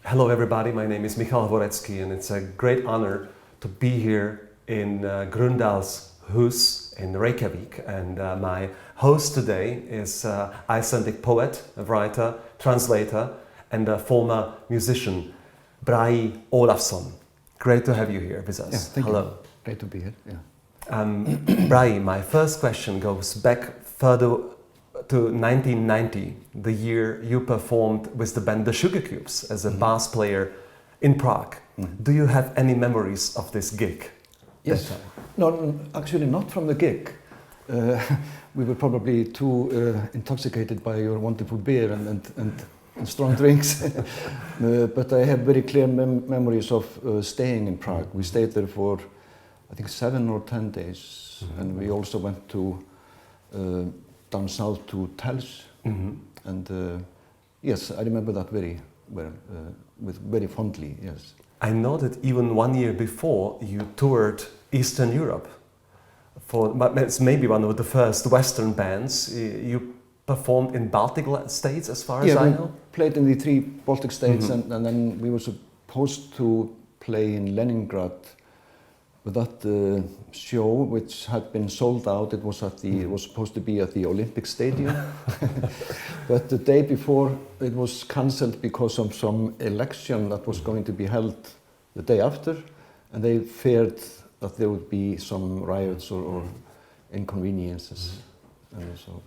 Hello everybody, my name is Michalem Hvoreckým and it's a great honor to be here in Gröndal's hus in Reykjavik, and my host today is Icelandic poet, a writer, translator and a former musician, Bragi Ólafsson. Great to have you here with us. Yeah, thank Hello. You. Great to be here. Yeah. Bragi, my first question goes back further to 1990, the year you performed with the band The Sugar Cubes as a bass player in Prague. Do you have any memories of this gig? Yes. No, actually not from the gig. We were probably too intoxicated by your wonderful beer and strong drinks. But I have very clear memories of staying in Prague. We stayed there for, I think, 7 or 10 days. And we also went to down south to Tels. And yes, I remember that very well, very fondly, yes. I know that even 1 year before you toured Eastern Europe. It's maybe one of the first Western bands. You performed in Baltic states, as far as I know? We played in the 3 Baltic states, and then we were supposed to play in Leningrad. But that show, which had been sold out, it was supposed to be at the Olympic Stadium. But the day before, it was cancelled because of some election that was going to be held the day after, and they feared that there would be some riots or inconveniences. And so.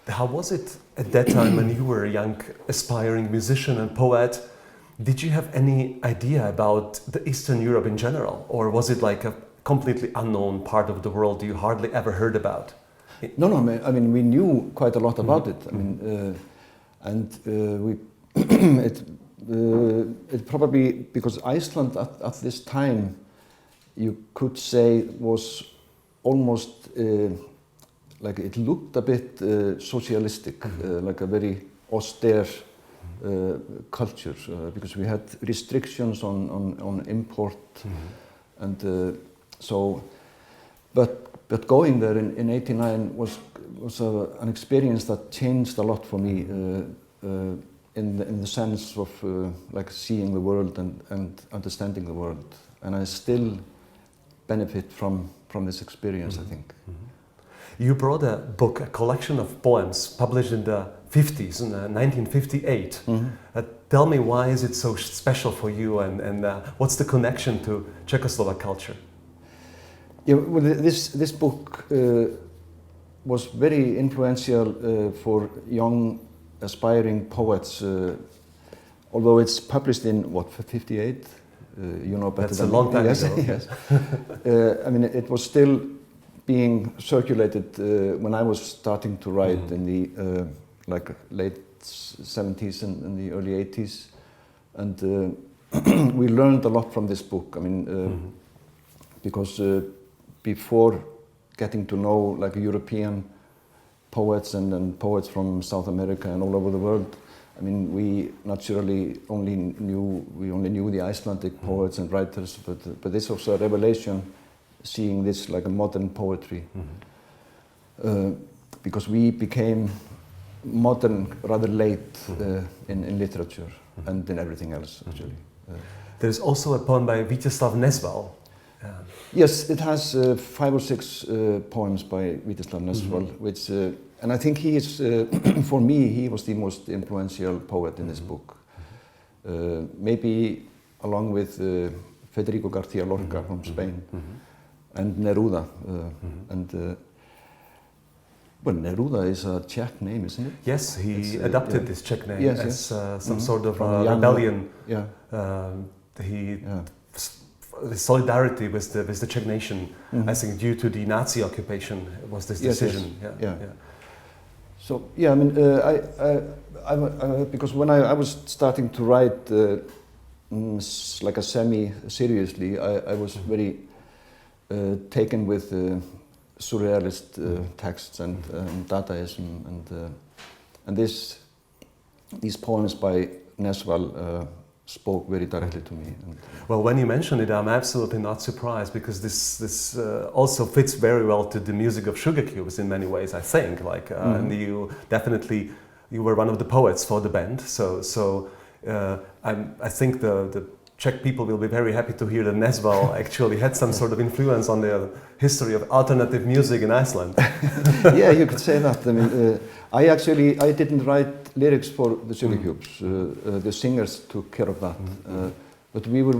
How was it at that time when you were a young aspiring musician and poet? Did you have any idea about the Eastern Europe in general, or was it like a completely unknown part of the world you hardly ever heard about? No, I mean we knew quite a lot about it. I mean, it probably, because Iceland at this time, you could say, was almost like it looked a bit socialistic, like a very austere culture, because we had restrictions on import, and so. But going there in '89 was an experience that changed a lot for me, in the sense of like seeing the world and understanding the world, and I still benefit from this experience, I think. You brought a book, a collection of poems published in the 50s, in 1958. Tell me, why is it so special for you, and what's the connection to Czechoslovak culture? Yeah, well, this book was very influential for young aspiring poets, although it's published in, what, 58? You know better. That's a long time ago. Yes. I mean, it was still being circulated when I was starting to write in the like late 70s and the early 80s, and we learned a lot from this book. I mean, because before getting to know like European poets and poets from South America and all over the world, I mean, we naturally only knew the Icelandic poets and writers, but this was a revelation, seeing this like a modern poetry, because we became modern rather late in literature and in everything else, actually. There's also a poem by Stavenesvale. Yes, it has 5 or 6 poems by Stavenesvale, which, and I think he is, for me, he was the most influential poet in this book. Maybe along with Federico García Lorca from Spain, and Neruda. And well, Neruda is a Czech name, isn't it? Yes, he adopted this Czech name as some sort of rebellion. Yeah. The solidarity with the Czech nation, I think, due to the Nazi occupation, was this decision. Yeah. So yeah, I mean, I because when I was starting to write like a semi-seriously, I was very taken with surrealist texts and Dadaism, and these poems by Nesvale spoke very directly to me. Well, when you mention it, I'm absolutely not surprised, because this also fits very well to the music of Sugar Cubes in many ways, I think. Like, and you were one of the poets for the band, so I think the Czech people will be very happy to hear that Nesval actually had some sort of influence on the history of alternative music in Iceland. Yeah, you could say that. I mean, I didn't write lyrics for the Sugar Cubes. The singers took care of that. But we were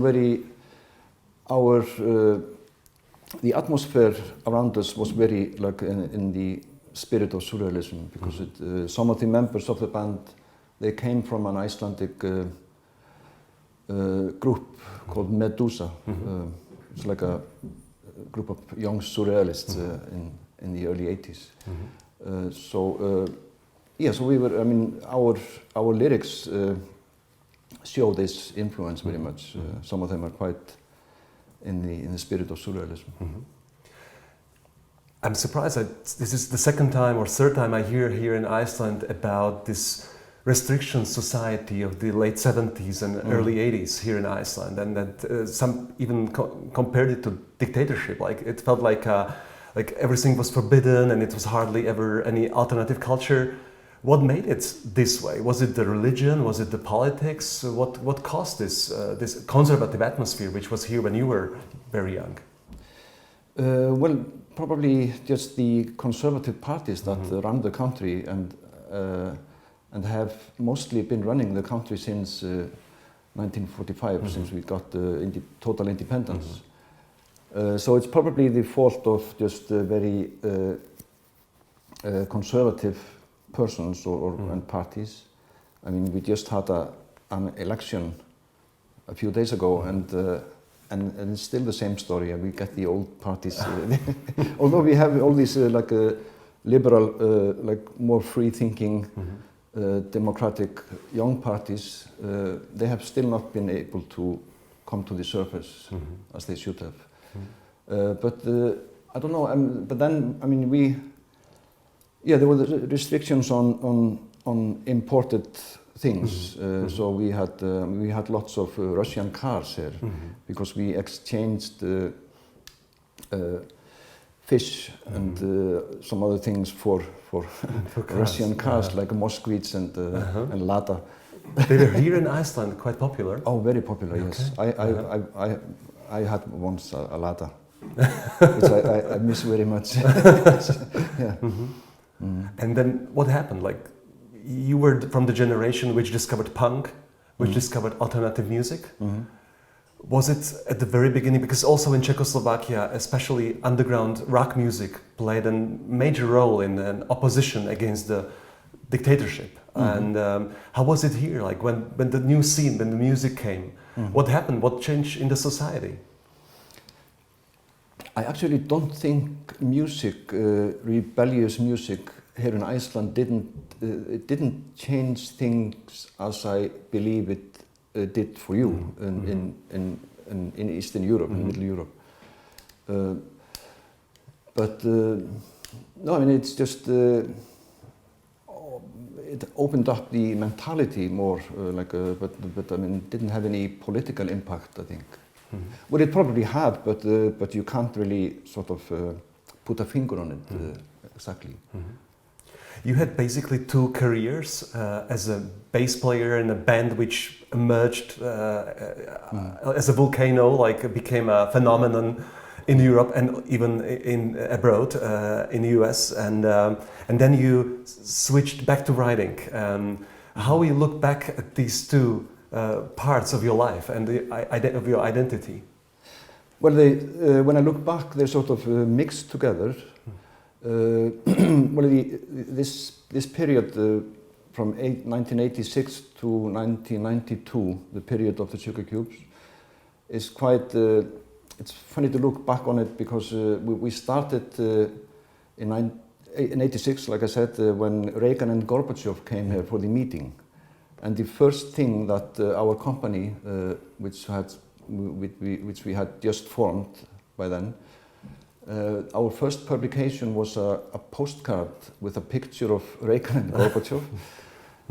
the atmosphere around us was very like in the spirit of surrealism, because some of the members of the band, they came from an Icelandic group called Medusa. It's like a group of young surrealists in the early 80s. So we were. I mean, our lyrics show this influence very much. Some of them are quite in the spirit of surrealism. I'm surprised that this is the second time or third time I hear here in Iceland about this restriction society of the late 70s and early 80s here in Iceland, and that some even compared it to dictatorship. Like it felt like everything was forbidden and it was hardly ever any alternative culture. What made it this way? Was it the religion? Was it the politics? What caused this conservative atmosphere which was here when you were very young? Well, probably just the conservative parties that run the country and have mostly been running the country since 1945, since we got total independence. So it's probably the fault of just very conservative persons and parties. I mean, we just had an election a few days ago, and it's still the same story. And we get the old parties. Although we have all these liberal, more free-thinking, democratic young parties, they have still not been able to come to the surface as they should have. But I don't know. But then, I mean, there were the restrictions on imported things. So we had lots of Russian cars here because we exchanged fish and some other things for Russian cars, like Moskvits and Lada. They were here in Iceland quite popular. Oh, very popular, yes. I had once a Lada, which I miss very much. Yeah. And then what happened? Like, you were from the generation which discovered punk, which discovered alternative music. Was it at the very beginning? Because also in Czechoslovakia, especially underground rock music played a major role in an opposition against the dictatorship. And how was it here? Like when the new scene, when the music came, what happened? What changed in the society? I actually don't think music, rebellious music here in Iceland didn't change things as I believe it did for you in Eastern Europe, in Middle Europe. But no, I mean, it's just it opened up the mentality more, but I mean, it didn't have any political impact, I think. Well, it probably had, but you can't really sort of put a finger on it exactly. You had basically two careers as a bass player in a band which emerged as a volcano, like became a phenomenon in Europe and even abroad in the US, and then you switched back to writing. How you look back at these two parts of your life and of your identity? Well, when I look back, they're sort of mixed together. Well, this period from 1986 to 1992, the period of the Sugar Cubes, is quite. It's funny to look back on it because we started in '86, like I said, when Reagan and Gorbachev came here for the meeting. And the first thing that our company, which we had just formed by then, our first publication was a postcard with a picture of Reagan and Gorbachev,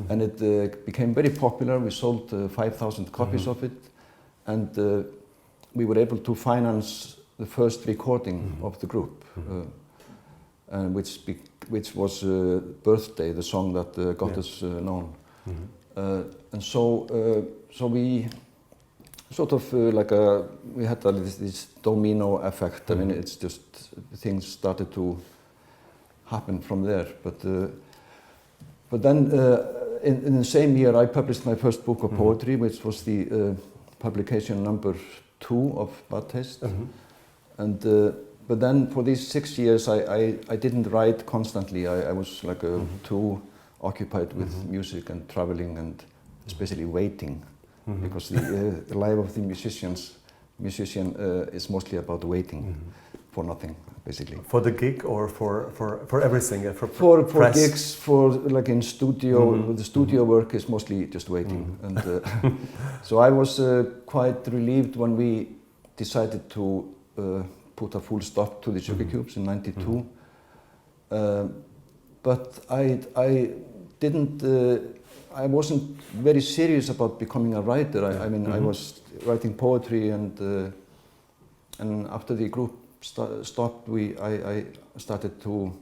and it became very popular. We sold 5,000 copies of it, and we were able to finance the first recording of the group, which was "Birthday," the song that got us known. And so we sort of we had this domino effect. I mean, it's just things started to happen from there. But then in the same year, I published my first book of poetry, which was the publication number 2 of Bad Taste. And but then for these 6 years, I didn't write constantly. I was like too occupied with music and traveling and especially waiting, because the life of the musician is mostly about waiting for nothing, basically. For the gig or for everything? For gigs, for like in studio, the studio work is mostly just waiting. And so I was quite relieved when we decided to put a full stop to the Sugar Cubes in '92. But I wasn't very serious about becoming a writer. I mean, I was writing poetry, and after the group stopped, I started to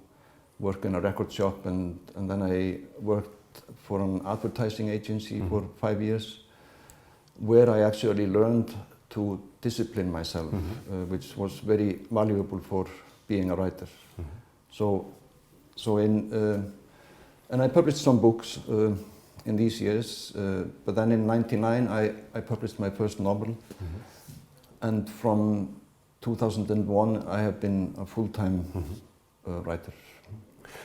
work in a record shop, and then I worked for an advertising agency for 5 years, where I actually learned to discipline myself, which was very valuable for being a writer. And I published some books in these years, but then in '99 I published my first novel, and from 2001 I have been a full-time writer.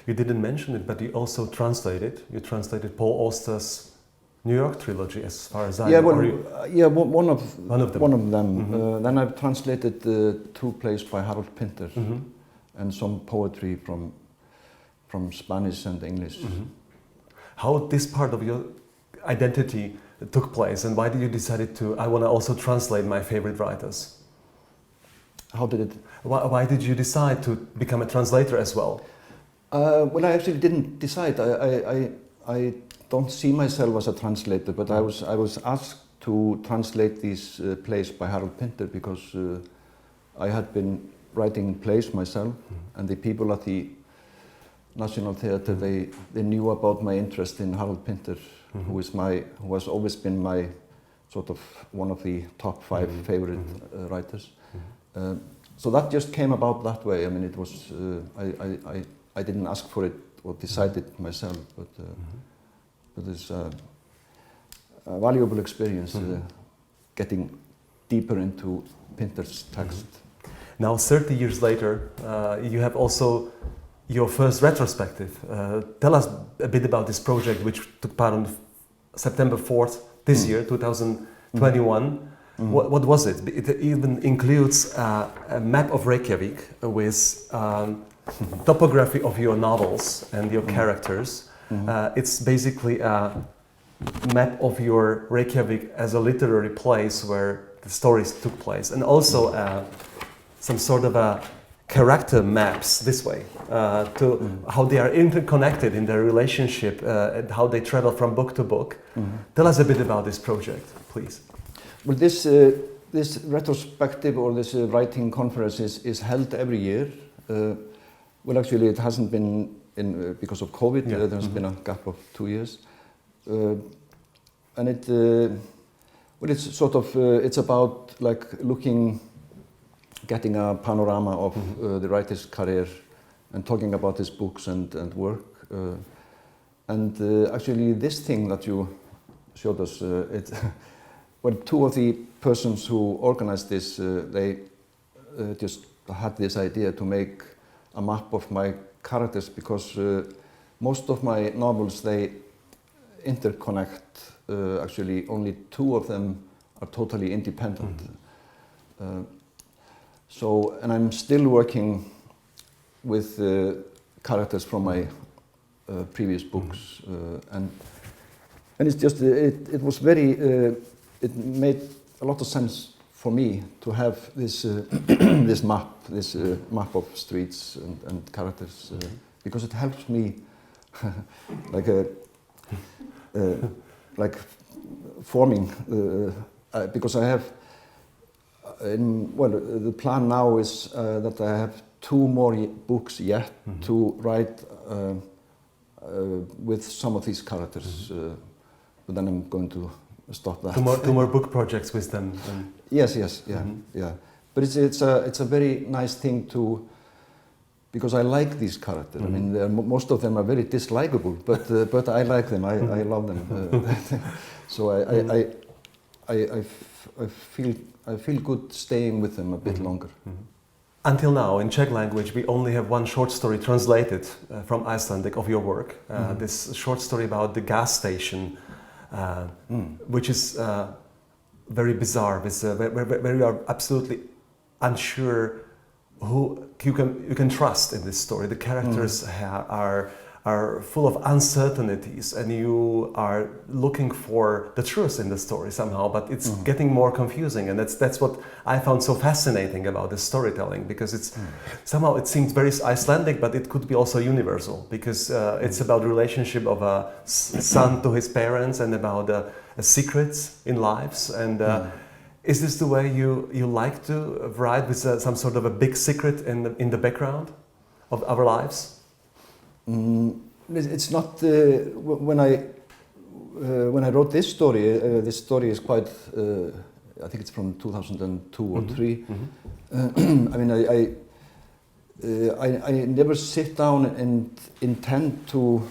You didn't mention it, but you also translated. You translated Paul Auster's New York trilogy, as far as I know. One of them. Then I've translated 2 plays by Harold Pinter, and some poetry from Spanish and English. How this part of your identity took place, and why did you decide I want to also translate my favorite writers? How did it? Why did you decide to become a translator as well? Well, I actually didn't decide. I don't see myself as a translator, but I was asked to translate these plays by Harold Pinter because I had been writing plays myself, and the people at the National Theatre, they knew about my interest in Harold Pinter, who has always been my sort of one of the top 5 favorite writers. So that just came about that way. I mean, it was I didn't ask for it or decide it myself, but it's a valuable experience getting deeper into Pinter's text. Now, 30 years later, you have also your first retrospective. Tell us a bit about this project, which took part on September 4th this year, 2021. What was it? It even includes a map of Reykjavik with topography of your novels and your characters. It's basically a map of your Reykjavik as a literary place where the stories took place, and also some sort of a character maps this way to how they are interconnected in their relationship and how they travel from book to book. Tell us a bit about this project, please. Well, this retrospective or this writing conference is held every year. Well, actually, it hasn't been because of COVID. There's been a gap of 2 years, and it's sort of it's about like getting a panorama of the writer's career and talking about his books and work. Actually, this thing that you showed us, well, 2 of the persons who organized this, they just had this idea to make a map of my characters, because most of my novels, they interconnect. Actually, only 2 of them are totally independent. And I'm still working with characters from my previous books, and it's just it was very it made a lot of sense for me to have this this map of streets and characters, because it helps me like forming because I have. The plan now is that I have 2 more books yet to write with some of these characters. but then I'm going to stop that. Two more book projects with them. Yes, yeah. But it's a very nice thing to, because I like these characters. I mean, most of them are very dislikable, but I like them. I love them. So I feel good staying with them a bit longer. Until now, in Czech language, we only have one short story translated from Icelandic of your work. This short story about the gas station, which is very bizarre. Where you are absolutely unsure who you can trust in this story. The characters are full of uncertainties, and you are looking for the truth in the story somehow, but it's getting more confusing, and that's what I found so fascinating about this storytelling, because it's somehow it seems very Icelandic, but it could be also universal, because it's about the relationship of a son to his parents and about secrets in lives. And is this the way you like to write, with some sort of a big secret in the background of our lives? It's not when I wrote this story is quite I think it's from 2002 or 3. I mean, I never sit down and intend to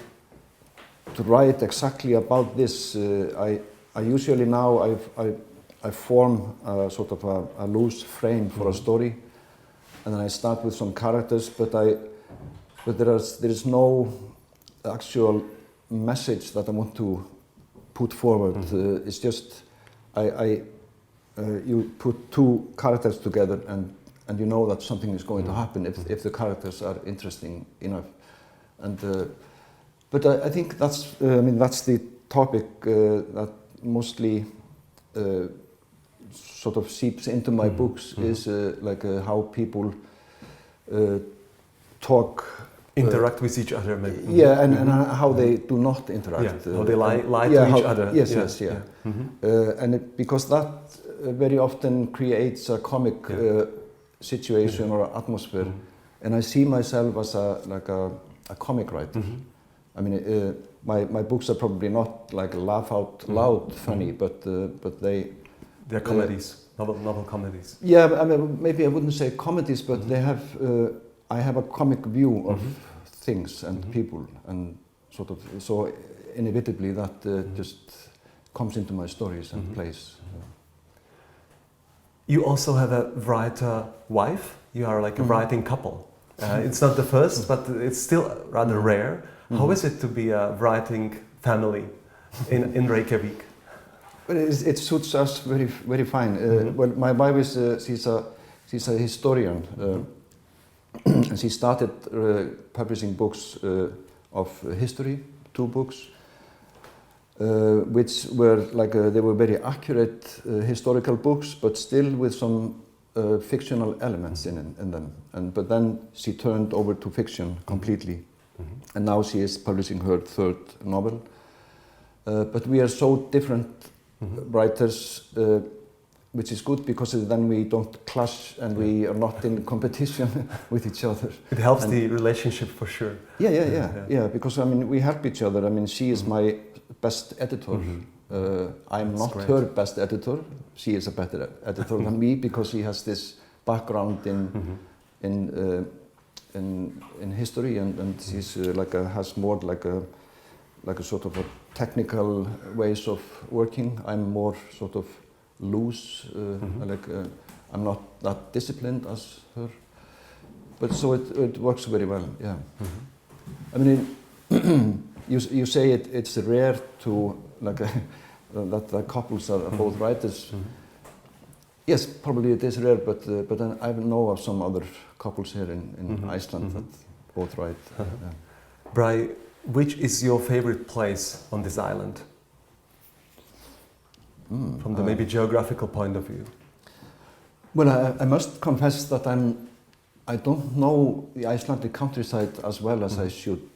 write exactly about this. I usually now I form sort of a loose frame for a story, and then I start with some characters, but there is no actual message that I want to put forward. It's just you put two characters together, and you know that something is going to happen if the characters are interesting enough. And but I think that's the topic that mostly sort of seeps into my books, is like how people talk. Interact with each other, maybe. Yeah, and how they do not interact. How they lie to each other. Yes. And because that very often creates a comic situation or atmosphere, and I see myself as a comic writer. I mean, my books are probably not like laugh out loud funny, but they're comedies, novel comedies. Yeah, I mean, maybe I wouldn't say comedies, but they have. I have a comic view of things and people, and sort of so inevitably that just comes into my stories and plays. You also have a writer wife. You are like a writing couple. It's not the first, but it's still rather rare. How is it to be a writing family in Reykjavik? Well, it suits us very, very fine. Well, my wife is she's a historian. And she started publishing books of history, 2 books, which were like they were very accurate historical books, but still with some fictional elements in them. But then she turned over to fiction completely, and now she is publishing her 3rd novel. But we are so different writers. Which is good, because then we don't clash and we are not in competition with each other. It helps the relationship for sure. Yeah. Because I mean, we help each other. I mean, she is my best editor. I'm not her best editor. She is a better editor than me, because she has this background in history, and she's has more like a sort of a technical ways of working. I'm more sort of loose, I'm not that disciplined as her, but so it works very well. Yeah, I mean, you say it's rare to that the couples are both writers. Yes, probably it is rare, but I know of some other couples here in Iceland that both write. Bragi, which is your favorite place on this island? From the maybe geographical point of view. Well, I must confess that I don't know the Icelandic countryside as well as I should.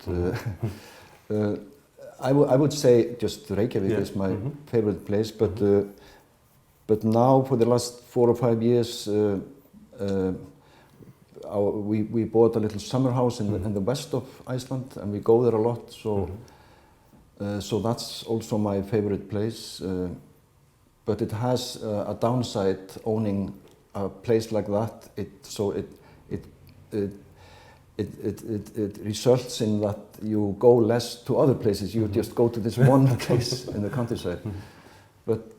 I would say just Reykjavik is my favorite place, but now for the last 4 or 5 years we bought a little summer house in the west of Iceland, and we go there a lot. So So that's also my favorite place. But it has a downside owning a place like that. It results in that you go less to other places. You just go to this one place in the countryside. But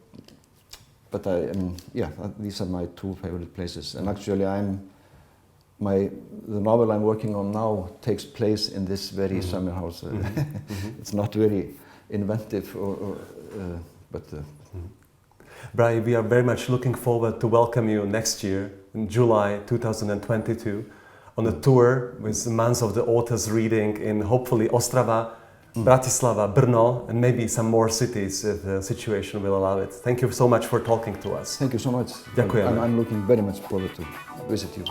these are my two favorite places. And actually, the novel I'm working on now takes place in this very summer house. It's not very inventive, but. Bragi, we are very much looking forward to welcome you next year in July 2022 on a tour with the months of the authors reading in hopefully Ostrava, Bratislava, Brno, and maybe some more cities if the situation will allow it. Thank you so much for talking to us. Thank you so much. Ďakujeme. I'm looking very much forward to visit you.